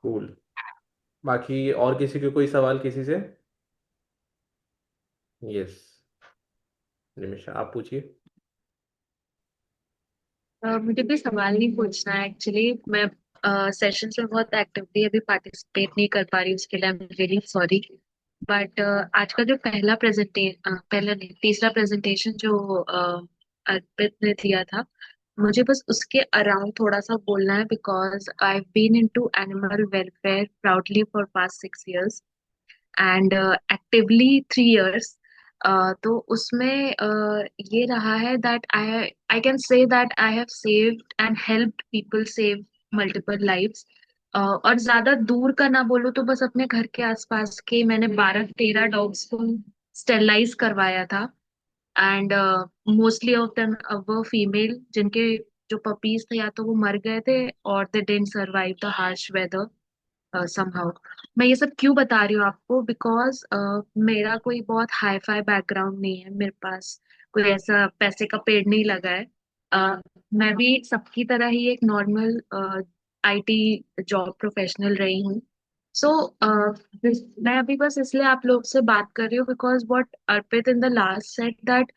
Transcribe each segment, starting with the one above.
Cool. बाकी और किसी के कोई सवाल किसी से? यस, निमिषा आप पूछिए। मुझे भी सवाल नहीं पूछना है एक्चुअली। मैं सेशंस में बहुत एक्टिवली अभी पार्टिसिपेट नहीं कर पा रही, उसके लिए I am really sorry. But आज का जो पहला नहीं, तीसरा प्रेजेंटेशन जो अर्पित ने दिया था, मुझे बस उसके अराउंड थोड़ा सा बोलना है, because I been into animal welfare proudly for past 6 years and actively 3 years। तो उसमें ये रहा है that I can say that I have saved and helped people save multiple lives. और ज्यादा दूर का ना बोलूं तो बस अपने घर के आसपास के मैंने 12-13 डॉग्स को स्टेरलाइज करवाया था। And mostly of them were female, जिनके जो पपीज थे या तो वो मर गए थे और they didn't survive the harsh weather somehow. मैं ये सब क्यों बता रही हूँ आपको, बिकॉज मेरा कोई बहुत हाई फाई बैकग्राउंड नहीं है, मेरे पास कोई ऐसा पैसे का पेड़ नहीं लगा है। मैं भी सबकी तरह ही एक नॉर्मल आईटी जॉब प्रोफेशनल रही हूँ। सो मैं अभी बस इसलिए आप लोग से बात कर रही हूँ because what Arpit in the last said that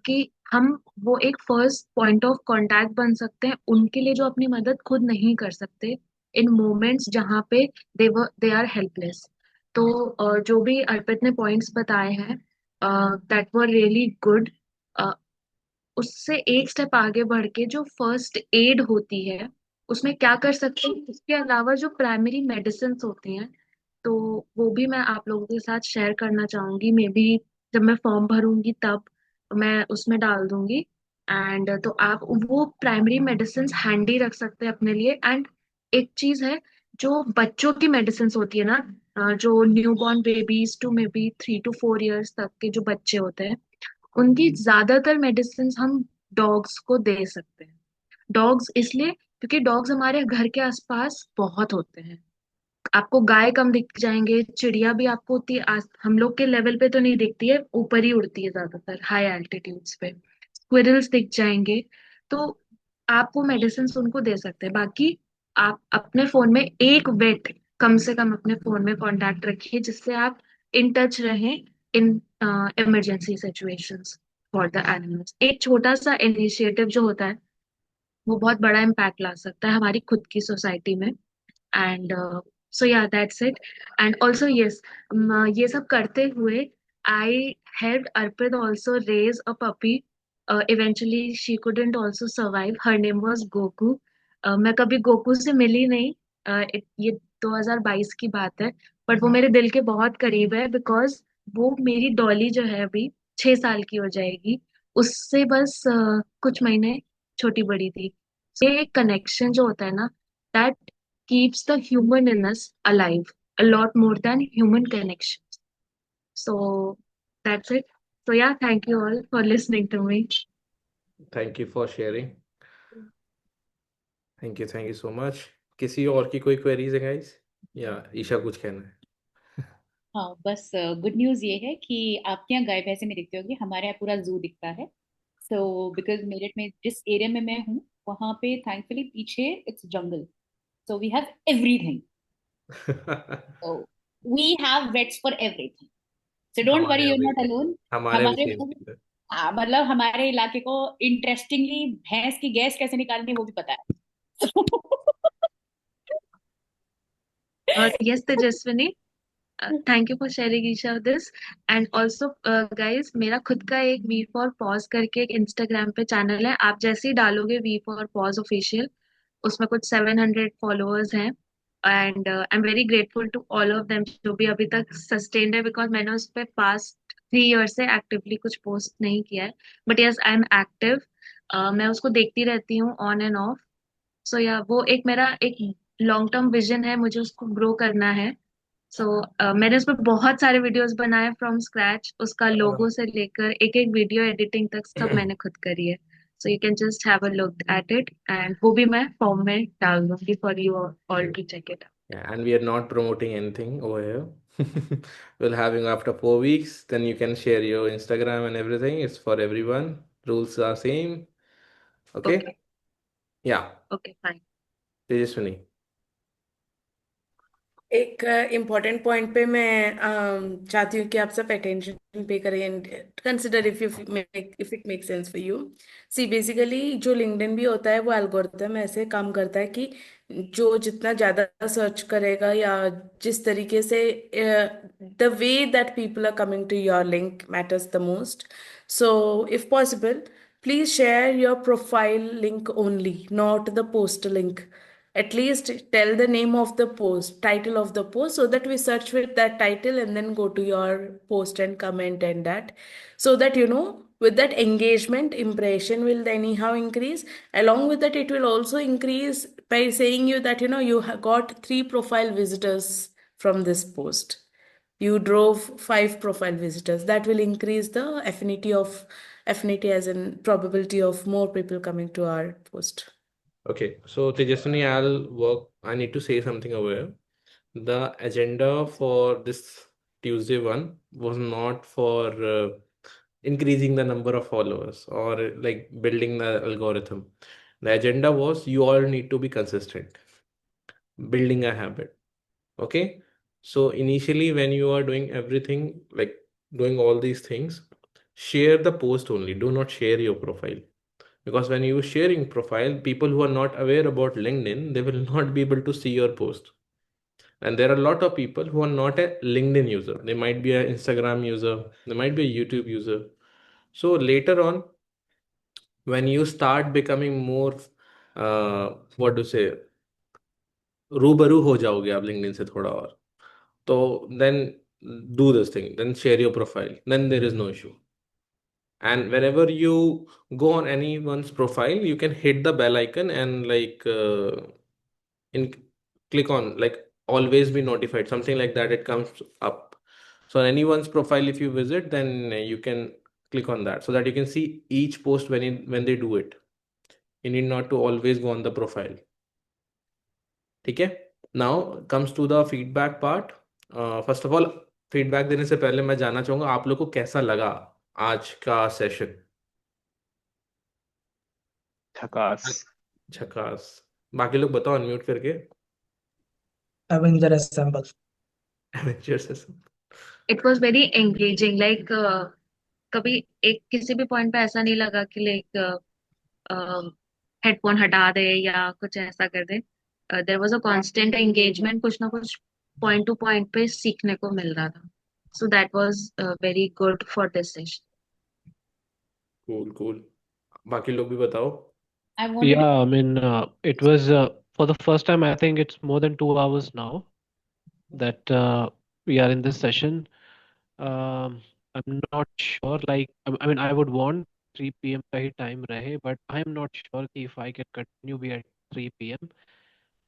कि हम वो एक फर्स्ट पॉइंट ऑफ कांटेक्ट बन सकते हैं उनके लिए जो अपनी मदद खुद नहीं कर सकते इन मोमेंट्स जहाँ पे दे आर हेल्पलेस। तो जो भी अर्पित ने पॉइंट्स बताए हैं दैट वर रियली गुड। उससे एक स्टेप आगे बढ़ के जो फर्स्ट एड होती है उसमें क्या कर सकते हैं, उसके अलावा जो प्राइमरी मेडिसिन होती हैं, तो वो भी मैं आप लोगों के साथ शेयर करना चाहूंगी। मे बी जब मैं फॉर्म भरूंगी तब मैं उसमें डाल दूंगी। एंड तो आप वो प्राइमरी मेडिसिन हैंडी रख सकते हैं अपने लिए। एंड एक चीज है, जो बच्चों की मेडिसिन होती है ना, जो newborn babies two maybe 3 to 4 years तक के जो बच्चे होते हैं, उनकी ज्यादातर मेडिसिन हम डॉग्स को दे सकते हैं। डॉग्स इसलिए क्योंकि डॉग्स हमारे घर के आसपास बहुत होते हैं। आपको गाय कम दिख जाएंगे, चिड़िया भी आपको उतनी हम लोग के लेवल पे तो नहीं दिखती है, ऊपर ही उड़ती है ज्यादातर हाई एल्टीट्यूड्स पे। स्क्विरल्स दिख जाएंगे। तो आप वो मेडिसिन उनको दे सकते हैं। बाकी आप अपने फोन में एक वेट कम से कम अपने फोन में कांटेक्ट रखिए, जिससे आप इन टच रहें in emergency situations for the animals. एक छोटा सा इनिशिएटिव जो होता है वो बहुत बड़ा इम्पैक्ट ला सकता है हमारी खुद की सोसाइटी में। एंड सो या that's it. And also yes, ये सब करते हुए I help Arpit also raise a puppy. Eventually she couldn't also survive, her name was Goku. मैं कभी गोकू से मिली नहीं। ये 2022 की बात है, बट वो मेरे दिल के बहुत करीब है, बिकॉज वो मेरी डॉली जो है अभी 6 साल की हो जाएगी, उससे बस कुछ महीने छोटी बड़ी थी। ये कनेक्शन जो होता है ना, that keeps the human in us alive a lot more than human connections. So that's it. So yeah, thank you all for listening to me. Thank you for sharing. Thank you so much. किसी और की कोई queries है guys, या ईशा कुछ कहना है? हाँ, बस गुड न्यूज़ ये है कि आपके यहाँ गाय भैंसे नहीं दिखती होगी, हमारे यहाँ पूरा जू दिखता है। सो बिकॉज मेरठ में जिस एरिया में मैं हूँ वहाँ पे थैंकफुली पीछे it's jungle, so we have everything. So we have vets for everything, so don't worry, हमारे यू यहाँ आर भी नॉट अलोन। हमारे भी हमारे सेम चीज़ है। मतलब हमारे इलाके को इंटरेस्टिंगली भैंस की गैस कैसे निकालनी है वो भी पता है। Yes, Tejaswini, thank you for sharing each of this. And also guys, मेरा खुद का एक वी फॉर पॉज करके एक इंस्टाग्राम पे चैनल है। आप जैसे ही डालोगे वी फॉर पॉज ऑफिशियल, उसमें कुछ 700 फॉलोअर्स हैं। And I am very grateful to all of them जो भी अभी तक सस्टेन्ड है, बिकॉज मैंने उस पर पास्ट 3 ईयर से एक्टिवली कुछ पोस्ट नहीं किया है। But yes, I am active. मैं उसको देखती रहती हूँ ऑन एंड ऑफ। सो या वो एक मेरा एक लॉन्ग टर्म विजन है, मुझे उसको ग्रो करना है। सो मैंने उसमें बहुत सारे वीडियोस बनाए फ्रॉम स्क्रैच, उसका लोगो से लेकर एक एक वीडियो एडिटिंग तक सब मैंने खुद करी है। So you can just have a look at it, and वो भी मैं फॉर्म में डाल दूंगी for you all to check it Yeah, and we are not promoting anything over here. We'll having after 4 weeks, then you can share your Instagram and everything. It's for everyone. Rules are same. Out. Okay. Okay? Yeah. Okay fine. Tejaswini. एक important point पे मैं चाहती हूँ कि आप सब attention पे करें and consider if it make sense for you. See basically जो लिंक्डइन भी होता है वो एल्गोरिथम ऐसे काम करता है कि जो जितना ज्यादा सर्च करेगा या जिस तरीके से the way that people are coming to your link matters the most. So if possible please share your profile link only, not the post link. At least tell the name of the post, title of the post, so that we search with that title and then go to your post and comment and that, so that with that engagement impression will anyhow increase. Along with that, it will also increase by saying you that you have got 3 profile visitors from this post. You drove 5 profile visitors. That will increase the affinity as in probability of more people coming to our post. Okay, so Tejaswini, I need to say something over here. The agenda for this Tuesday one was not for increasing the number of followers or like building the algorithm. The agenda was you all need to be consistent, building a habit. Okay, so initially, when you are doing everything, like doing all these things, share the post only, do not share your profile. Because when you sharing profile, people who are not aware about LinkedIn, they will not be able to see your post. And there are a lot of people who are not a LinkedIn user. They might be an Instagram user, they might be a YouTube user. So later on, when you start becoming more what to say, रूबरू हो जाओगे आप LinkedIn से थोड़ा और, तो then do this thing, then share your profile, then there is no issue. And whenever you go on anyone's profile, you can hit the bell icon and like in click on like always be notified, something like that. It comes up. So on anyone's profile, if you visit, then you can click on that so that you can see each post when they do it. You need not to always go on the profile. ठीक है. Now comes to the feedback part. First of all, feedback देने से पहले मैं जानना चाहूंगा आप लोग को कैसा लगा आज का सेशन. झकास. झकास. बाकी लोग बताओ अनम्यूट करके. Avenger Assemble. Avengers है सब. It was very engaging like कभी एक किसी भी पॉइंट पे ऐसा नहीं लगा कि लाइक हेडफोन हटा दे या कुछ ऐसा कर दे. There was a constant engagement, कुछ ना कुछ पॉइंट टू पॉइंट पे सीखने को मिल रहा था. So that was very good for this session. Cool cool. बाकी लोग भी बताओ. I wanted Yeah, I mean, it was for the first time, I think it's more than 2 hours now that we are in this session. I'm not sure, like, I mean, I would want 3 p.m. का ही time रहे, but I'm not sure if I can continue be at 3 p.m.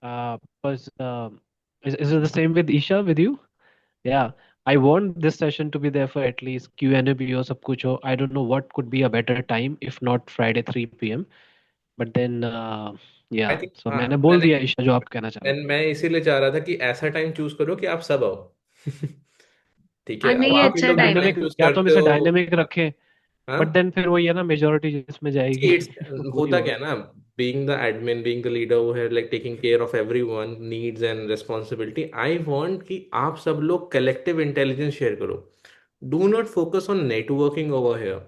Because is it the same with Isha, with you? Yeah, I want this session to be there for at least Q&A भी हो, सब कुछ हो. I don't know what could be a better time if not Friday 3 p.m. But then I yeah, think so हाँ मैंने बोल मैंने दिया ईशा जो आप कहना चाह रहे मैं इसीलिए चाह रहा था कि ऐसा टाइम चूज करो कि आप सब आओ. ठीक है. हाँ अब नहीं, ये आप ही अच्छा लोग टाइम है. डिफरेंट डायनेमिक, चूज या तो हम करते इसे हो. डायनेमिक रखें, हाँ. बट देन फिर वही है ना, मेजोरिटी जिसमें जाएगी See, it's वो वही होता क्या होगा. है ना, being the admin, being the leader over here, like taking care of everyone needs and responsibility. I want कि आप सब लोग collective intelligence share करो. Do not focus on networking over here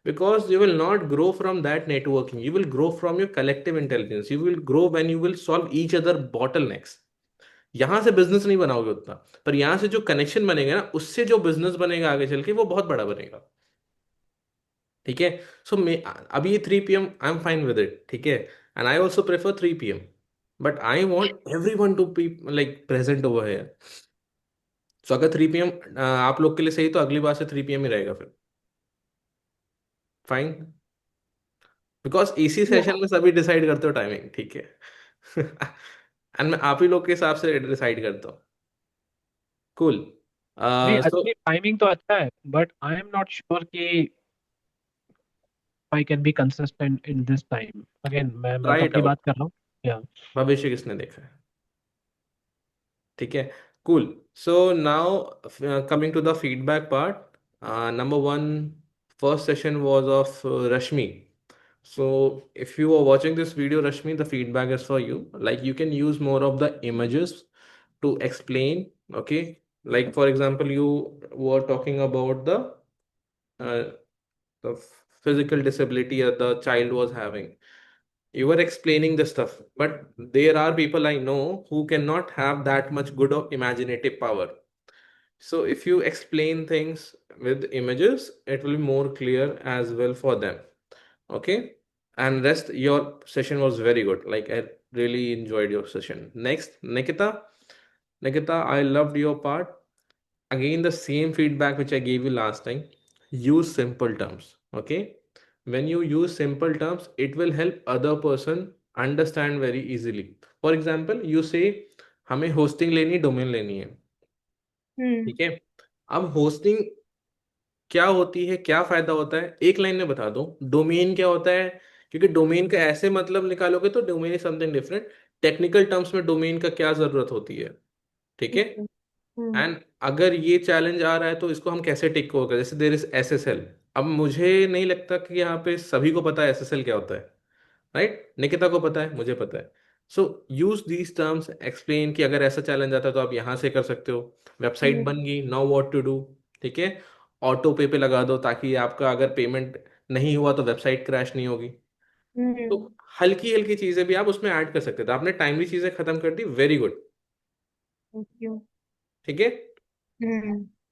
because you will not grow from that networking. You will grow from your collective intelligence. You will grow when you will solve each other bottlenecks. यहाँ से business नहीं बनाओगे उतना, पर यहाँ से जो connection बनेगा ना, उससे जो बिजनेस बनेगा आगे चल के वो बहुत बड़ा बनेगा. ठीक है. सो मे अभी ये 3 p.m. I am fine with it. ठीक है. And I also prefer 3 p.m. But I want everyone to be like present over here. So अगर 3 p.m. आप लोग के लिए सही तो अगली बार से 3 p.m. ही रहेगा फिर. फाइन. बिकॉज इसी Yeah. सेशन में सभी डिसाइड करते हो टाइमिंग. ठीक है. एंड मैं आप ही लोग के हिसाब से डिसाइड करता हूँ. कूल. नहीं, सो एक्चुअली टाइमिंग तो अच्छा है, but I am not sure कि I can be consistent in this time. Again मैं ट्राई तो इट अपनी आउट. बात कर रहा हूँ. या भविष्य किसने देखा है. ठीक है. Cool. So now coming to the feedback part. Number one, first session was of Rashmi. So if you are watching this video, Rashmi, the feedback is for you. Like you can use more of the images to explain. Okay, like for example, you were talking about uh, the physical disability that the child was having. You were explaining the stuff, but there are people I know who cannot have that much good of imaginative power. So if you explain things with images, it will be more clear as well for them. Okay. And rest, your session was very good. Like I really enjoyed your session. Next, Nikita. Nikita, I loved your part. Again, the same feedback which I gave you last time. Use simple terms. Okay. When you use simple terms, it will help other person understand very easily. For example, you say हमें hosting लेनी domain लेनी है. ठीक है. अब hosting क्या होती है, क्या फायदा होता है, एक लाइन में बता दो. डोमेन क्या होता है, क्योंकि डोमेन का ऐसे मतलब निकालोगे तो domain is something different. Technical terms में डोमेन का क्या जरूरत होती है. ठीक है. एंड अगर ये चैलेंज आ रहा है तो इसको हम कैसे टेक ओवर करें. जैसे देर इज एसएसएल. अब मुझे नहीं लगता कि यहाँ पे सभी को पता है एसएसएल क्या होता है. राइट. निकिता को पता है, मुझे पता है. सो यूज दीज टर्म्स, एक्सप्लेन कि अगर ऐसा चैलेंज आता है तो आप यहाँ से कर सकते हो. वेबसाइट बन गई, नाउ व्हाट टू डू. ठीक है. ऑटो पे लगा दो ताकि आपका अगर पेमेंट नहीं हुआ तो वेबसाइट क्रैश नहीं होगी. तो हल्की हल्की चीजें भी आप उसमें ऐड कर सकते थे. आपने टाइमली चीजें खत्म कर दी, वेरी गुड. ठीक है.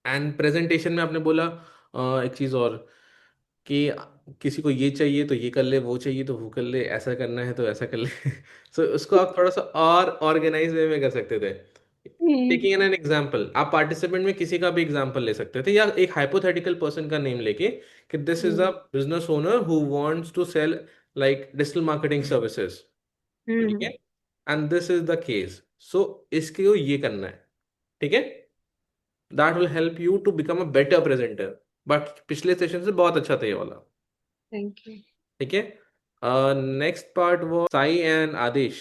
एंड प्रेजेंटेशन में आपने बोला एक चीज और, कि किसी को ये चाहिए तो ये कर ले, वो चाहिए तो वो कर ले, ऐसा करना है तो ऐसा कर ले. सो उसको आप थोड़ा सा और ऑर्गेनाइज वे में कर सकते थे. टेकिंग एन एग्जाम्पल, आप पार्टिसिपेंट में किसी का भी एग्जाम्पल ले सकते थे, या एक हाइपोथेटिकल पर्सन का नेम लेके कि this is a business owner who wants to sell like digital marketing services. ठीक है. And this is the case. So इसके ये करना है. ठीक है. That will help you to become a better presenter. But पिछले सेशन से बहुत अच्छा था ये वाला. Thank you. ठीक है. Next part was Sai and Adesh.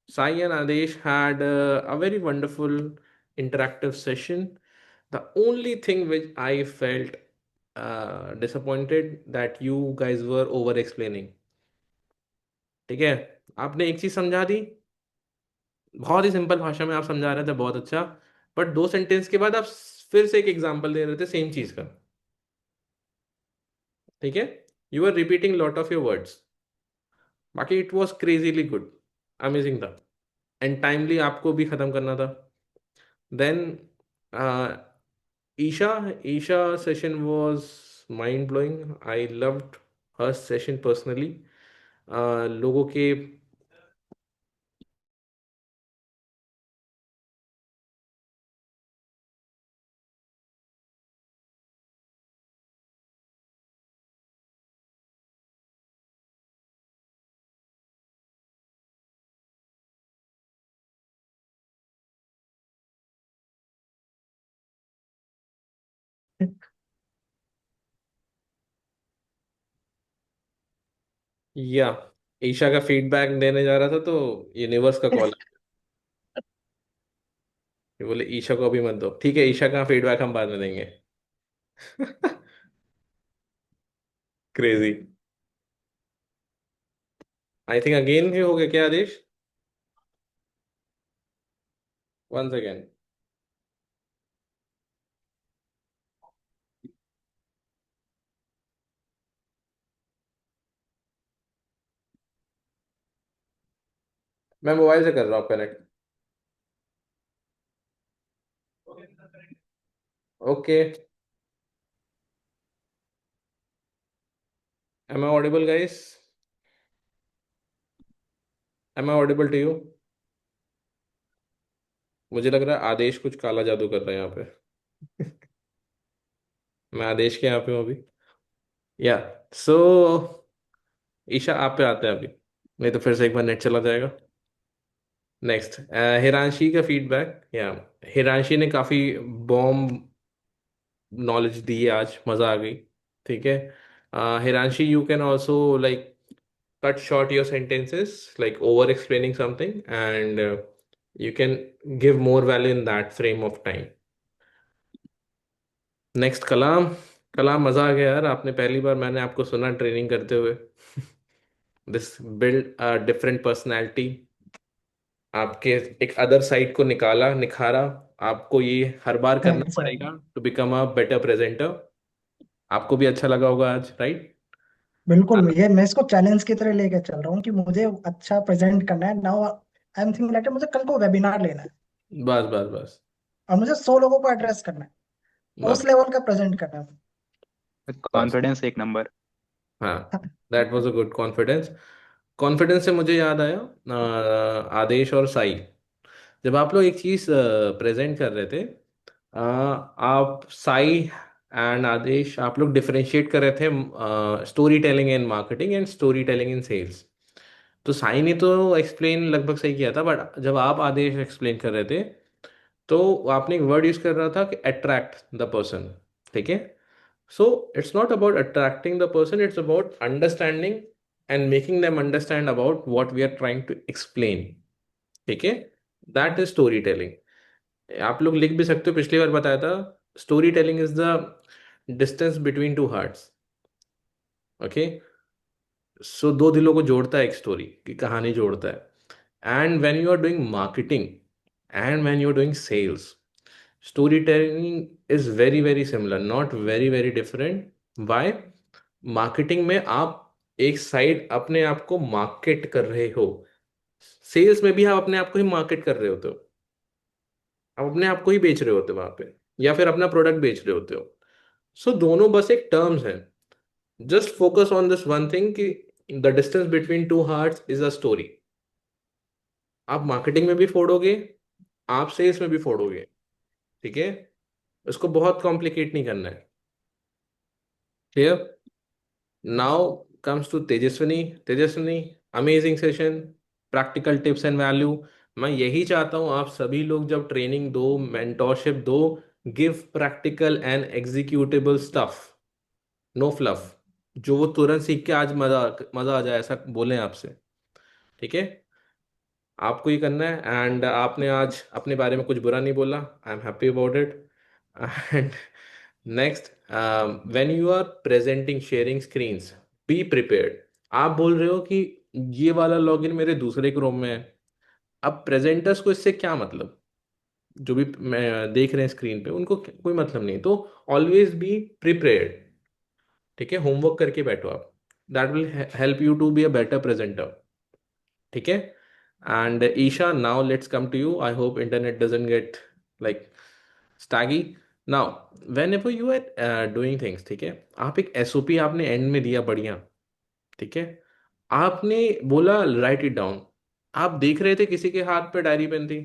Sai and Adesh had a very wonderful interactive session. The only thing which I felt disappointed that you guys were over explaining. ठीक है. आपने एक चीज समझा दी, बहुत ही सिंपल भाषा में आप समझा रहे थे, बहुत अच्छा. बट 2 सेंटेंस के बाद आप फिर से एक एग्जांपल दे रहे थे सेम चीज का. ठीक है. You are repeating lot of your words. बाकी it was crazily good, amazing था. एंड टाइमली आपको भी खत्म करना था. Then Isha, Isha session was mind blowing. I loved her session personally. लोगों के या ईशा का फीडबैक देने जा रहा था तो यूनिवर्स का कॉल. बोले ईशा को अभी मत दो. ठीक है, ईशा का फीडबैक हम बाद में देंगे. क्रेजी. आई थिंक अगेन ही हो गया क्या आदेश. Once again. मैं मोबाइल से कर रहा हूँ connect. Okay. Am I audible guys. Am I audible to you. मुझे लग रहा है आदेश कुछ काला जादू कर रहा है यहाँ पे. मैं आदेश के यहाँ पे हूँ अभी. या सो ईशा आप पे आते हैं अभी, नहीं तो फिर से एक बार नेट चला जाएगा. नेक्स्ट हिरांशी का फीडबैक. या हिरांशी ने काफी बॉम्ब नॉलेज दी है आज, मजा आ गई. ठीक है. Hiranshi, you can also like cut short your sentences, like over explaining something, and you can give more value in that frame of time. Next Kalam. Kalam, मजा आ गया यार. आपने पहली बार मैंने आपको सुना ट्रेनिंग करते हुए. This build a different personality. आपके एक अदर साइड को निकाला, निखारा। आपको ये हर बार करना थैंक्स सर। पड़ेगा to become a better presenter. आपको भी अच्छा लगा होगा आज, राइट? बिल्कुल, ये मैं इसको चैलेंज की तरह लेके चल रहा हूँ कि मुझे अच्छा प्रेजेंट करना है। Now I am thinking like मुझे कल को वेबिनार लेना है बस बस बस। और मुझे 100 लोगों को एड्रेस करना है और उस बस लेवल का प्रेजेंट करना है। बस। कॉन्फिडेंस एक नंबर। हाँ, that was a good confidence. Confidence से मुझे याद आया, आदेश और साई, जब आप लोग एक चीज प्रेजेंट कर रहे थे, आप साई एंड आदेश, आप लोग डिफरेंशिएट कर रहे थे storytelling in marketing and storytelling in sales. तो साई ने तो एक्सप्लेन लगभग सही किया था, बट जब आप आदेश एक्सप्लेन कर रहे थे तो आपने एक वर्ड यूज कर रहा था कि अट्रैक्ट द पर्सन। ठीक है? So it's not about attracting the person, it's about understanding and making them understand about what we are trying to explain. ठीक है? That is storytelling. आप लोग लिख भी सकते हो, पिछली बार बताया था, storytelling is the distance between two hearts. Okay? So दो दिलों को जोड़ता है एक स्टोरी की कहानी जोड़ता है। And when you are doing marketing and when you are doing sales, storytelling is very very similar, not very very different. Why? Marketing में आप एक साइड अपने आप को मार्केट कर रहे हो, सेल्स में भी आप अपने आप को ही मार्केट कर रहे होते हो। आप अपने आप को ही बेच रहे होते हो वहां पे, या फिर अपना प्रोडक्ट बेच रहे होते हो। सो दोनों बस एक टर्म्स हैं। Just focus on this one thing कि the distance between two hearts is a story. आप मार्केटिंग में भी फोड़ोगे, आप सेल्स में भी फोड़ोगे। ठीक है? इसको बहुत कॉम्प्लिकेट नहीं करना है। Clear? Now comes to Tejaswini. Tejaswini, amazing session, practical tips and value. मैं यही चाहता हूं आप सभी लोग जब ट्रेनिंग दो, मेंटोरशिप दो, give practical and executable stuff, no fluff. जो वो तुरंत सीख के आज मजा मजा आ जाए ऐसा बोलें आपसे। ठीक है? आपको ही करना है। एंड आपने आज अपने बारे में कुछ बुरा नहीं बोला, I am happy about it. And next, when you are presenting sharing screens, be prepared. आप बोल रहे हो कि ये वाला लॉगिन मेरे दूसरे क्रोम में है। अब प्रेजेंटर्स को इससे क्या मतलब? जो भी मैं देख रहे हैं स्क्रीन पे उनको कोई मतलब नहीं, तो ऑलवेज बी प्रिपेयर्ड। ठीक है? होमवर्क करके बैठो आप, that will help you to be a better presenter. ठीक है? And Isha, now let's come to you. I hope internet doesn't get like staggy now. Whenever you are doing things, ठीक है, आप एक एसओपी आपने एंड में दिया बढ़िया। ठीक है? आपने बोला राइट इट डाउन। आप देख रहे थे किसी के हाथ पे डायरी पेन थी?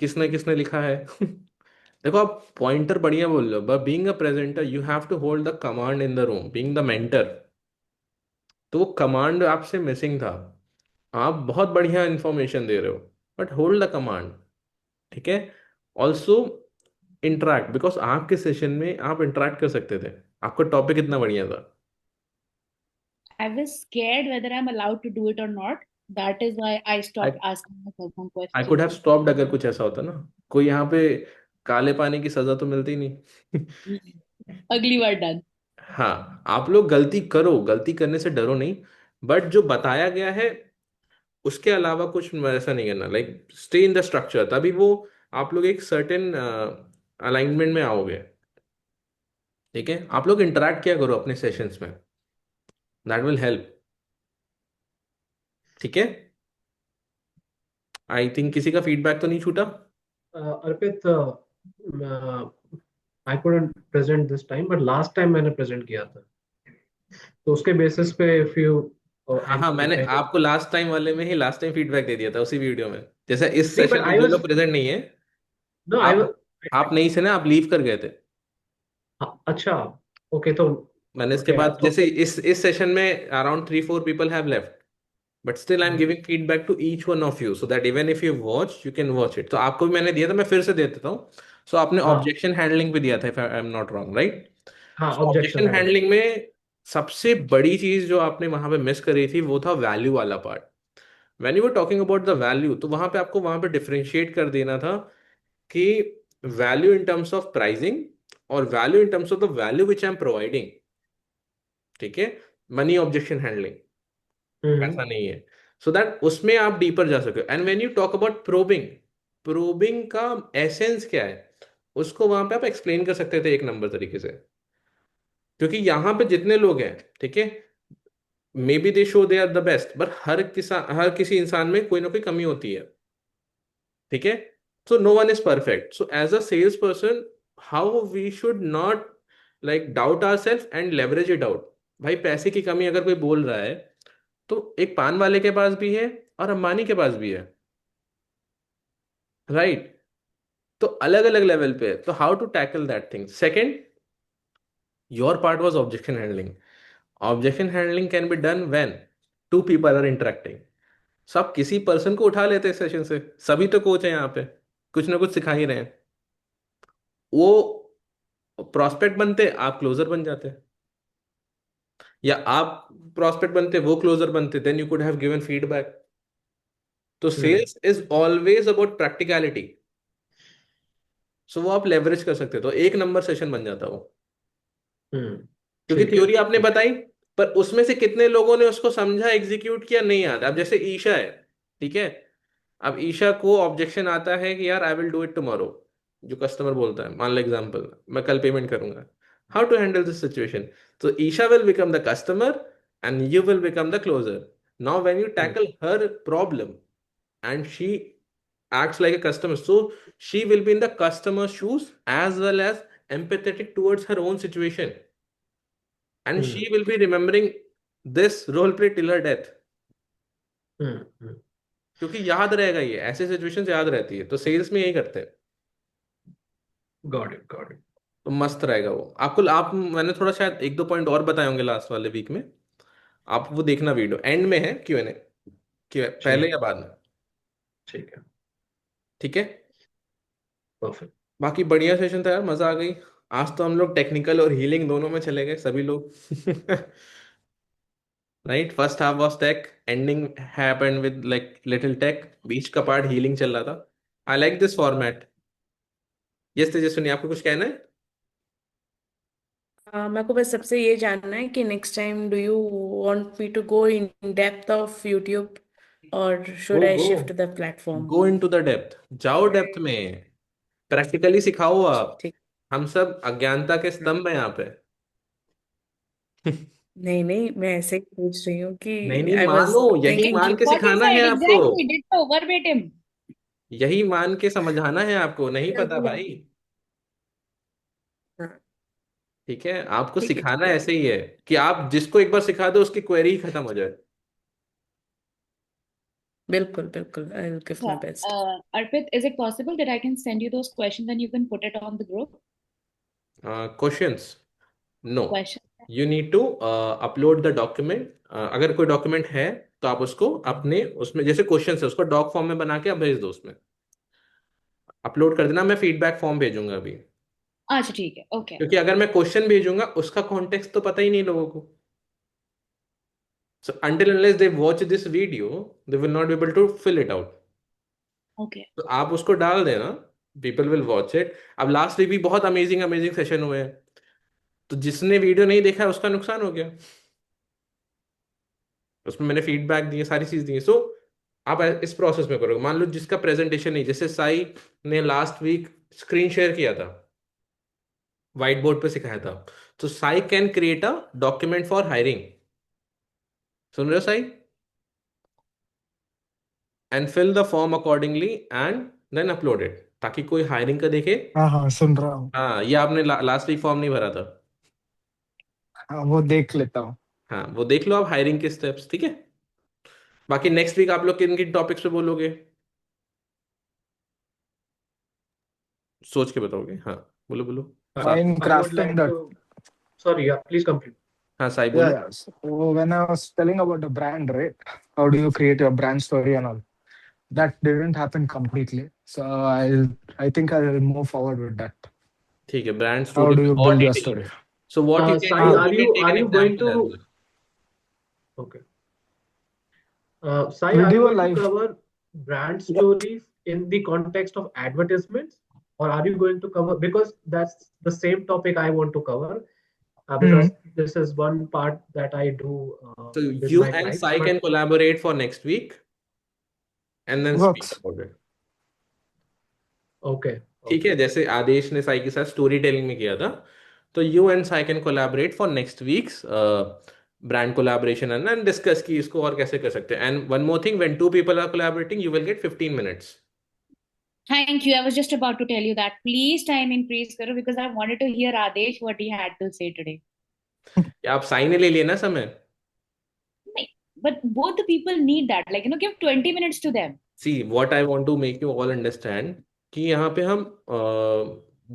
किसने किसने लिखा है? देखो, आप पॉइंटर बढ़िया बोल रहे हो, but being a presenter you have to hold the command in the room, being the mentor. तो वो कमांड आपसे मिसिंग था। आप बहुत बढ़िया इंफॉर्मेशन दे रहे हो, बट होल्ड द कमांड। ठीक है? ऑल्सो इंटरेक्ट, बिकॉज आपके सेशन में आप इंटरेक्ट कर सकते थे। आपका टॉपिक इतना बढ़िया था। I was scared whether I'm allowed to do it or not. That is why I I stopped asking myself some I could have questions. Stopped अगर कुछ ऐसा होता ना। कोई यहाँ पे काले पानी की सजा तो मिलती नहीं। अगली बार डन। हाँ, आप लोग गलती करो, गलती करने से डरो नहीं, बट जो बताया गया है उसके अलावा कुछ ऐसा नहीं करना। Like stay in the structure, तभी वो आप लोग एक सर्टेन अलाइनमेंट में आओगे। ठीक है? आप लोग इंटरेक्ट किया करो अपने सेशंस में, दैट विल हेल्प। ठीक है? आई थिंक किसी का फीडबैक तो नहीं छूटा। Arpit, I couldn't present this time, but last time मैंने प्रेजेंट किया था, तो उसके बेसिस पे इफ यू हाँ हाँ, मैंने आपको लास्ट टाइम वाले में ही लास्ट टाइम फीडबैक दे दिया था उसी वीडियो में। जैसे इस नहीं, बट सेशन में आई जो वाज लोग प्रेजेंट नहीं है, नो आई आप आप नहीं से ना, आप लीव कर गए थे। अच्छा, ओके, तो मैंने इसके ओके, बाद तो जैसे इस सेशन में around 3-4 people have left, but still I am giving feedback to each one of you, so that even if you watch you can watch it. तो आपको भी मैंने दिया था, मैं फिर से दे देता हूँ। सो आपने हाँ ऑब्जेक्शन हैंडलिंग भी दिया था, if I am not wrong, right? हाँ, सो ऑब्जेक्शन ऑब्जेक्शन हैंडलिंग। हैंडलिंग में सबसे बड़ी चीज जो आपने वहां पे मिस करी थी वो था वैल्यू वाला part. When you were talking about the value, तो वहां पे आपको वहां पे डिफरेंशिएट कर देना था कि value in terms of pricing और value in terms of the value which I am providing. ठीक है? Money objection handling. ऐसा नहीं है, सो दैट उसमें आप डीपर जा सके। And when you talk about probing, probing का एसेंस क्या है, उसको वहां पे आप एक्सप्लेन कर सकते थे एक नंबर तरीके से। क्योंकि यहाँ पे जितने लोग हैं, ठीक है, maybe they show they are the best, but हर किसी इंसान में कोई ना कोई कमी होती है, ठीक है। So no one is perfect, so as a sales person how we should not like doubt our self and leverage it out. भाई पैसे की कमी अगर कोई बोल रहा है, तो एक पान वाले के पास भी है और अंबानी के पास भी है, राइट। तो अलग अलग लेवल पे है, तो how to tackle that thing. Second, your part was objection handling. Objection handling can be done when two people are interacting. सब किसी पर्सन को उठा लेते हैं सेशन से, सभी तो कोच है यहाँ पे, कुछ ना कुछ सिखा ही रहे हैं। वो प्रॉस्पेक्ट बनते, आप क्लोजर बन जाते, या आप प्रॉस्पेक्ट बनते वो क्लोजर बनते, then you could have given feedback. तो sales is always about practicality. So वो आप लेवरेज कर सकते हो, तो एक नंबर सेशन बन जाता वो। क्योंकि ठीक है। थ्योरी आपने बताई, पर उसमें से कितने लोगों ने उसको समझा, एग्जीक्यूट किया, नहीं याद। अब जैसे ईशा है, ठीक है, अब ईशा को ऑब्जेक्शन आता है कि यार I will do it tomorrow, जो कस्टमर बोलता है, मान लो एग्जांपल, मैं कल पेमेंट करूंगा, how to handle this situation. तो Isha will become the customer and you will become the closer. Now when you tackle her problem and she acts like a customer, so she will be in the customer's shoes as well as empathetic towards her own situation, and she will be remembering this role play till her death, क्योंकि याद रहेगा, ये ऐसे situations याद रहती है। तो sales में यही करते हैं, गॉट इट, गॉट इट। तो मस्त रहेगा वो। आपको आप मैंने थोड़ा शायद एक दो पॉइंट और बताए होंगे लास्ट वाले वीक में, आप वो देखना, वीडियो एंड में है Q&A, पहले या बाद में, ठीक है, ठीक है। परफेक्ट। बाकी बढ़िया सेशन था यार, मजा आ गई। आज तो हम लोग टेक्निकल और हीलिंग दोनों में चले गए सभी लोग। Right, first half was tech, ending happened with like little tech, बीच का पार्ट हीलिंग चल रहा था। I like this format. Yes Tejaswini, आपको कुछ कहना है? मेरे को बस सबसे ये जानना है कि next time do you want me to go in depth of YouTube और should go I go shift the platform? Go into the depth, जाओ डेप्थ में, प्रैक्टिकली सिखाओ आप। ठीक। हम सब अज्ञानता के स्तंभ हैं यहाँ पे। नहीं नहीं, मैं ऐसे ही पूछ रही हूँ कि नहीं नहीं, आई वाज मानो, यही थिंकिंग मान कि के What he सिखाना है said, आपको, exactly, ditto, verbatim. यही मान के समझाना है आपको, नहीं पता भाई, हाँ, ठीक है। आपको ठीक है सिखाना ठीक है। ऐसे ही है कि आप जिसको एक बार सिखा दो उसकी क्वेरी ही खत्म हो जाए। बिल्कुल बिल्कुल, I will give my Yeah. Best. Arpit, is it possible that I can send you those questions and you can put it on the group? Questions, no, Question. You need to upload the document. अगर कोई document है तो आप उसको अपने उसमें, जैसे question है, उसको डॉक फॉर्म में बना के आप भेज दो, उसमें अपलोड कर देना। मैं फीडबैक फॉर्म भेजूंगा अभी, अच्छा ठीक है, okay. क्योंकि अगर मैं क्वेश्चन भेजूंगा उसका कॉन्टेक्स्ट तो पता ही नहीं लोगों को। So until unless they watch this video, they will not be able to fill it out. Okay. तो आप उसको डाल देना, पीपल विल वॉच इट। अब लास्ट वीक भी बहुत अमेजिंग अमेजिंग सेशन हुए हैं, तो जिसने वीडियो नहीं देखा उसका नुकसान हो गया। उसमें मैंने फीडबैक दिए, सारी चीज दी। सो आप इस प्रोसेस में करोगे। मान लो जिसका प्रेजेंटेशन नहीं, जैसे साई ने लास्ट वीक स्क्रीन शेयर किया था, व्हाइट बोर्ड पे सिखाया था, तो Sai can create a document for hiring. सुन रहे हो Sai? And fill the form accordingly and then upload it, ताकि कोई हायरिंग का देखे। हाँ हाँ, सुन रहा हूँ। हाँ, ये आपने लास्ट वीक फॉर्म नहीं भरा था। हाँ, वो देख लेता हूँ। हाँ, वो देख लो आप, हायरिंग के स्टेप्स, ठीक है। बाकी नेक्स्ट वीक आप लोग किन किन टॉपिक्स पे बोलोगे, सोच के बताओगे? हाँ, बोलो बोलो। Mine I would crafting like that. to, sorry, yeah, please complete. हाँ साई Yeah, बोलो। yeah. So when I was telling about the brand, right? How do you create your brand story and all? That didn't happen completely. So I think I'll move forward with that. ठीक है, brand How story do you और build your detail में। story? So what you can Sai, do, हाँ, you can take are an you going example as to, well. okay. Sai, we'll are you do a going to live. cover brand Yep. stories in the context of advertisements, or are you going to cover, because that's the same topic I want to cover, because this is one part that I do So with you my and clients. Sai But can collaborate for next week and then speak Works. about it. okay, ठीक है, जैसे आदेश ने साई के साथ story telling में किया था, तो you and Sai can collaborate for next weeks brand collaboration and discuss की इसको और कैसे कर सकते हैं. And one more thing, when two people are collaborating you will get 15 minutes. Thank you. I was just about to tell you that. Please time increase करो because I wanted to hear Adesh what he had to say today. आप साई ने ले लिया ना समय. नहीं, but both the people need that. Like, give 20 minutes to them. See what I want to make you all understand कि यहाँ पे हम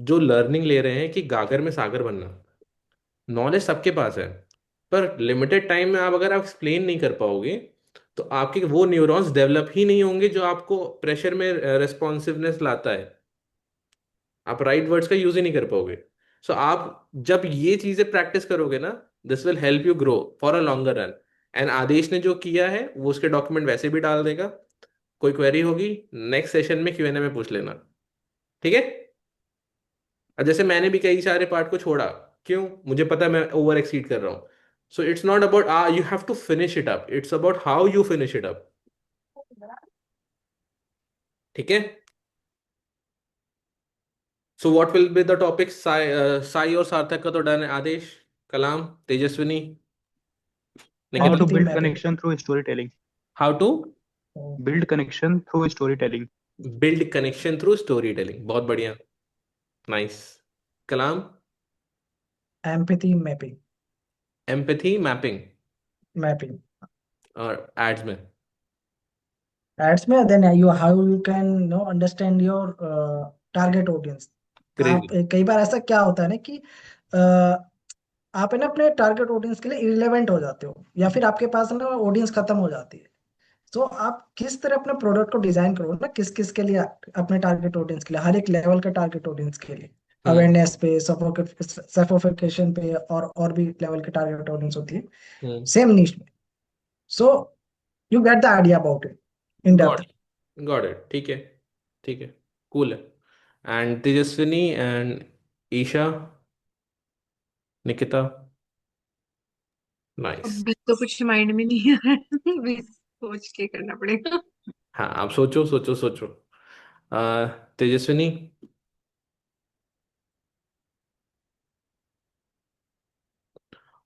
जो लर्निंग ले रहे हैं कि गागर में सागर बनना, नॉलेज सबके पास है, पर लिमिटेड टाइम में आप एक्सप्लेन नहीं कर पाओगे तो आपके वो न्यूरॉन्स डेवलप ही नहीं होंगे जो आपको प्रेशर में रेस्पॉन्सिवनेस लाता है. आप राइट वर्ड्स का यूज ही नहीं कर पाओगे. सो आप जब ये चीजें प्रैक्टिस करोगे ना, this will help you grow for a longer run. And Aadesh ने जो किया है वो उसके डॉक्यूमेंट वैसे भी डाल देगा. कोई क्वेरी होगी नेक्स्ट सेशन में Q&A में पूछ लेना, ठीक है. और जैसे मैंने भी कई सारे पार्ट को छोड़ा, क्यों, मुझे पता है मैं ओवर एक्सीड कर रहा हूँ. So it's not about you have to finish it up, it's about how you finish it up. ठीक है. So what will be the topic. Sai और सार्थक का तो डन है. Aadesh, Kalam, Tejaswini, How to Nikita. build connection through storytelling. How to Build connection through storytelling. Build connection through storytelling. बहुत बढ़िया, nice. Kalam. empathy mapping. Empathy mapping Mapping और ads में. ads में then you how you can understand your target audience. आप crazy. कई बार ऐसा क्या होता है ना कि आप है ना अपने टारगेट ऑडियंस के लिए इरिलेवेंट हो जाते हो या फिर आपके पास ना ऑडियंस खत्म हो जाती है. तो आप किस तरह अपने प्रोडक्ट को डिजाइन करो ना, किस किस के लिए, अपने टारगेट ऑडियंस के लिए, हर एक लेवल का टारगेट ऑडियंस के लिए, अवेयरनेस पे, सफोकेशन पे और भी लेवल के टारगेट ऑडियंस होती है सेम नीश में. So you get the idea about it in depth. Got it. ठीक है, ठीक है, कूल है. And Tejaswini and Isha, Nikita, nice. अभी तो कुछ माइंड में नहीं आ रहा है अभी सोच के करना पड़ेगा. हाँ, आप सोचो सोचो सोचो. तेजस्विनी.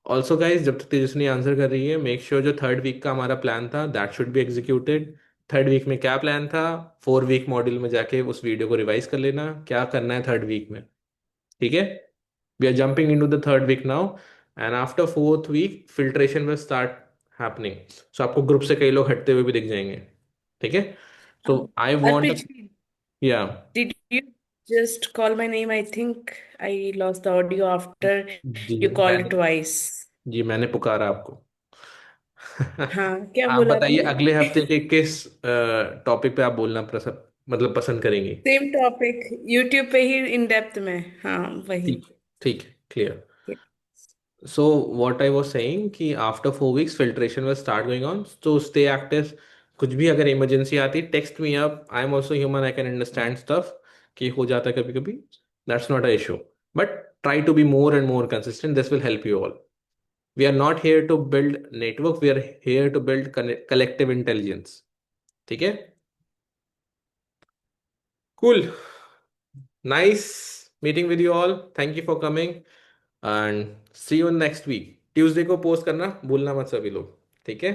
ऑल्सो गाइज, जब तक तेजस्विनी आंसर कर रही है, मेक श्योर जो थर्ड वीक का हमारा प्लान था that should be executed. Third week में क्या प्लान था, 4 वीक मॉड्यूल में जाके उस वीडियो को रिवाइज कर लेना क्या करना है थर्ड वीक में. ठीक है. We are jumping into the third week now and after fourth week filtration will start happening. So आपको ग्रुप से कई लोग हटते हुए भी दिख जाएंगे. ठीक है. सो आई वांट, Arpit, या, did you just call my name? I think I lost the audio after जी you called मैंने twice. जी मैंने पुकारा आपको. हाँ, क्या आप बोला बताइए आपने? अगले हफ्ते के किस टॉपिक पे आप बोलना पसंद करेंगी. सेम टॉपिक यूट्यूब पे ही इन डेप्थ में. हाँ, वही. ठीक, ठीक, clear. So what I was saying कि after 4 weeks filtration will start going on. So stay active. कुछ भी अगर इमरजेंसी आती, text me up. I am also human. I can understand stuff. कि हो जाता है कभी कभी. That's not an issue. But try to be more and more consistent. This will help you all. We are not here to build network. We are here to build collective intelligence. ठीक है. Cool. Nice meeting with you all. Thank you for coming. And see you next week. Tuesday को post करना भूलना मत सभी लोग. ठीक है.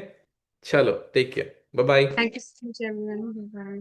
चलो, take care, bye bye. Thank you so much everyone. Bye.